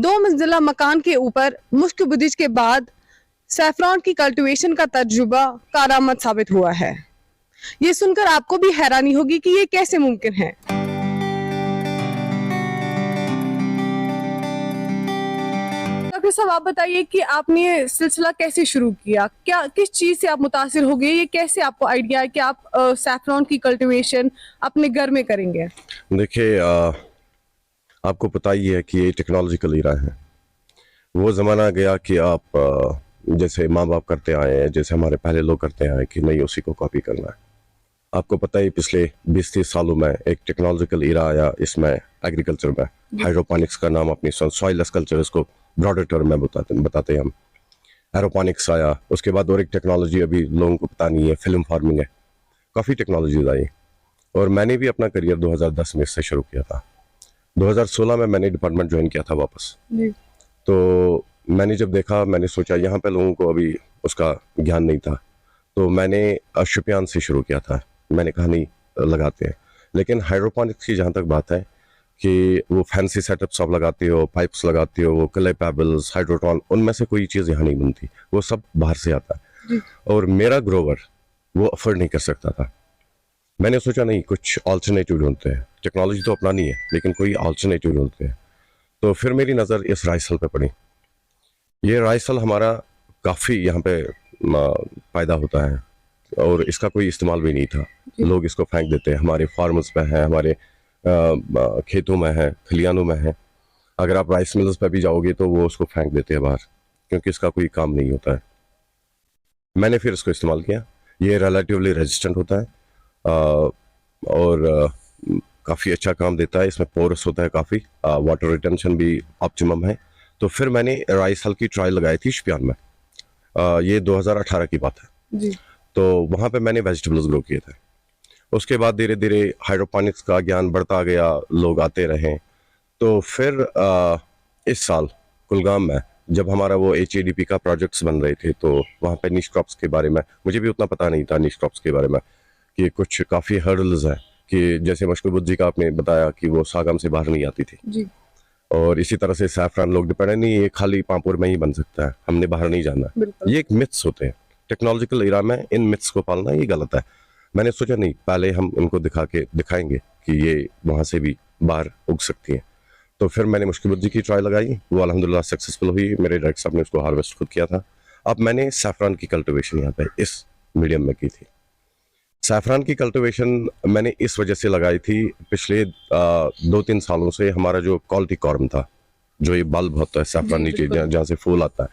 2 मंजिला मकान के ऊपर मुश्क बुदिश के बाद सैफरॉन की कल्टीवेशन का तजुर्बा कारआमद साबित हुआ है। ये सुनकर आपको भी हैरानी होगी कि ये कैसे मुमकिन है। डॉक्टर साहब, आप बताइए कि आपने ये सिलसिला कैसे शुरू किया, क्या किस चीज से आप मुतासिर हो गए, ये कैसे आपको आइडिया है कि आप सैफरॉन की कल्टीवेशन अपने घर में करेंगे? देखिए, आपको पता ही है कि ये टेक्नोलॉजिकल इरा है। वो ज़माना गया कि आप जैसे माँ बाप करते आए हैं, जैसे हमारे पहले लोग करते आए कि नहीं उसी को कॉपी करना है। आपको पता ही पिछले 20-30 सालों में एक टेक्नोलॉजिकल इरा आया इसमें, एग्रीकल्चर में। हाइड्रोपोनिक्स का नाम अपनी सॉइललेस कल्चर, इसको ब्रॉडर टर्म में बताते हैं हम। एरोपोनिक्स आया, उसके बाद और एक टेक्नोलॉजी अभी लोगों को पता नहीं है, फिल्म फार्मिंग है। काफ़ी टेक्नोलॉजीज आई और मैंने भी अपना करियर 2010 में इससे शुरू किया था। 2016 में मैंने डिपार्टमेंट ज्वाइन किया था वापस। तो मैंने जब देखा, मैंने सोचा यहाँ पे लोगों को अभी उसका ज्ञान नहीं था, तो मैंने शुपियान से शुरू किया था। मैंने कहा नहीं लगाते हैं, लेकिन हाइड्रोपोनिक्स की जहाँ तक बात है कि वो फैंसी सेटअप्स आप लगाते हो, पाइप्स लगाते हो, वो क्ले पेबल्स, हाइड्रोटॉन, उनमें से कोई चीज़ यहाँ नहीं बनती, वो सब बाहर से आता है। और मेरा ग्रोवर वो अफोर्ड नहीं कर सकता था। मैंने सोचा नहीं, कुछ ऑल्टरनेटिव ढूंढते हैं। टेक्नोलॉजी तो अपनानी है, लेकिन कोई ऑल्टरनेटिव ढूंढते हैं। तो फिर मेरी नज़र इस राइसल पे पड़ी। ये राइसल हमारा काफ़ी यहाँ पे पैदा होता है और इसका कोई इस्तेमाल भी नहीं था। लोग इसको फेंक देते हैं, हमारे फार्मर्स पे है, हमारे खेतों में है, खलियानों में है। अगर आप राइस मिल्स पे भी जाओगे तो वो उसको फेंक देते हैं बाहर, क्योंकि इसका कोई काम नहीं होता है। मैंने फिर इसको इस्तेमाल किया। ये रिलेटिवली रेजिस्टेंट होता है और काफ़ी अच्छा काम देता है। इसमें पोरस होता है काफ़ी, वाटर रिटेंशन भी ऑप्टिमम है। तो फिर मैंने राइस हल की ट्रायल लगाई थी शुपियान में। ये 2018 की बात है जी। तो वहाँ पे मैंने वेजिटेबल्स ग्रो किए थे। उसके बाद धीरे धीरे हाइड्रोपोनिक्स का ज्ञान बढ़ता गया, लोग आते रहे। तो फिर इस साल कुलगाम में जब हमारा वो HADP का प्रोजेक्ट्स बन रहे थे, तो वहाँ पे निश क्रॉप्स के बारे में मुझे भी उतना पता नहीं था, निश क्रॉप्स के बारे में कि कुछ काफ़ी हर्डल्स हैं। कि जैसे मशकूबुद्दी जी का आपने बताया कि वो सागम से बाहर नहीं आती थी जी। और इसी तरह से सैफरान लोग डिपेंडेंट नहीं, ये खाली पांपुर में ही बन सकता है, हमने बाहर नहीं जाना। ये एक मिथ्स होते हैं टेक्नोलॉजिकल इरा में, इन मिथ्स को पालना ये गलत है। मैंने सोचा नहीं, पहले हम उनको दिखाएंगे कि ये वहाँ से भी बाहर उग सकती हैं। तो फिर मैंने मुश्किल की ट्राई लगाई, वो अल्हम्दुलिल्लाह सक्सेसफुल हुई। मेरे डायरेक्टर साहब ने उसको हार्वेस्ट खुद किया था। अब मैंने सैफरान की कल्टिवेशन यहाँ पे इस मीडियम में की थी। सैफरान की कल्टिवेशन मैंने इस वजह से लगाई थी, पिछले 2-3 सालों से हमारा जो क्वालिटी कॉर्म था, जो ये बल्ब होता है सैफरान नीचे जहाँ से फूल आता है,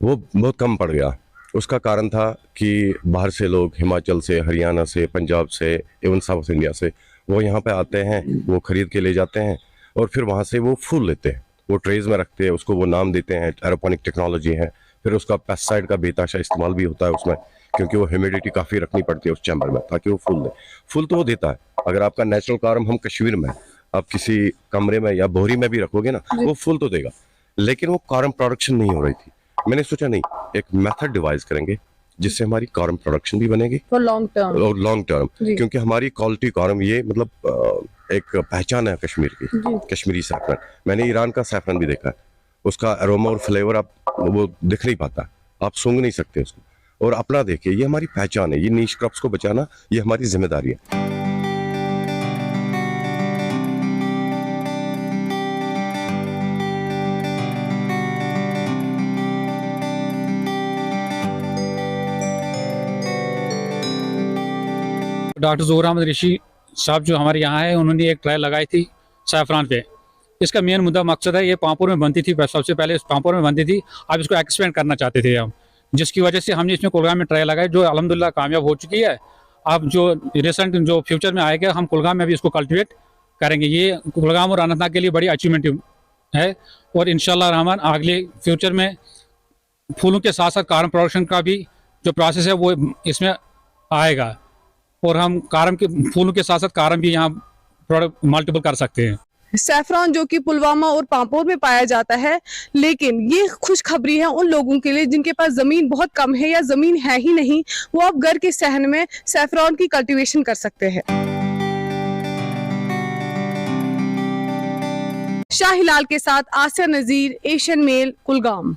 वो बहुत कम पड़ गया। उसका कारण था कि बाहर से लोग, हिमाचल से, हरियाणा से, पंजाब से, इवन साउथ इंडिया से, वो यहाँ पे आते हैं, वो खरीद के ले जाते हैं और फिर वहाँ से वो फूल लेते हैं, वो ट्रेज में रखते हैं, उसको वो नाम देते हैं, एरोपोनिक टेक्नोलॉजी है। फिर उसका पेस्टिसाइड का बेताशा इस्तेमाल भी होता है उसमें, क्योंकि वो ह्यूमिडिटी काफ़ी रखनी पड़ती है उस चैम्बर में ताकि वो फूल दे। फूल तो वो देता है। अगर आपका नेचुरल कार्म हम कश्मीर में, आप किसी कमरे में या बोरी में भी रखोगे ना, वो फूल तो देगा, लेकिन वो कार्म प्रोडक्शन नहीं हो रही थी। मैंने सोचा नहीं, एक मेथड डिवाइस करेंगे जिससे हमारी कार्म प्रोडक्शन भी बनेगी और लॉन्ग टर्म, क्योंकि हमारी क्वालिटी कार्म ये मतलब एक पहचान है कश्मीर की, कश्मीरी सैफरन। मैंने ईरान का सैफरन भी देखा है, उसका अरोमा और फ्लेवर आप वो दिख नहीं पाता, आप सूंघ नहीं सकते उसको। और अपना देखिए, ये हमारी पहचान है, ये नीश क्रॉप्स को बचाना ये हमारी जिम्मेदारी है। डॉक्टर ज़हूर अहमद ऋषि साहब जो हमारे यहाँ है, उन्होंने एक ट्रायल लगाई थी सैफरान पे। इसका मेन मुद्दा मकसद है, ये पांपुर में बनती थी, सबसे पहले पांपुर में बनती थी, अब इसको एक्सपेंड करना चाहते थे हम, जिसकी वजह से हमने इसमें कुलगाम में ट्रायल लगाई, जो अल्हम्दुलिल्लाह कामयाब हो चुकी है। अब जो रिसेंट जो फ्यूचर में आएगा, हम कुलगाम में भी इसको कल्टिवेट करेंगे। ये कुलगाम और अनंतनाग के लिए बड़ी अचीवमेंट है और इंशाल्लाह रहमान अगले फ्यूचर में फूलों के साथ साथ कार्बन प्रोडक्शन का भी जो प्रोसेस है वो इसमें आएगा और हम कारम के फूलों के साथ साथ कारम भी यहाँ प्रोडक्ट मल्टीपल कर सकते हैं। सैफरॉन जो कि पुलवामा और पांपोर में पाया जाता है, लेकिन ये खुशखबरी है उन लोगों के लिए जिनके पास जमीन बहुत कम है या जमीन है ही नहीं, वो अब घर के सहन में सैफरॉन की कल्टीवेशन कर सकते हैं। शाहिलाल के साथ आसिया नजीर, एशियन मेल, कुलगाम।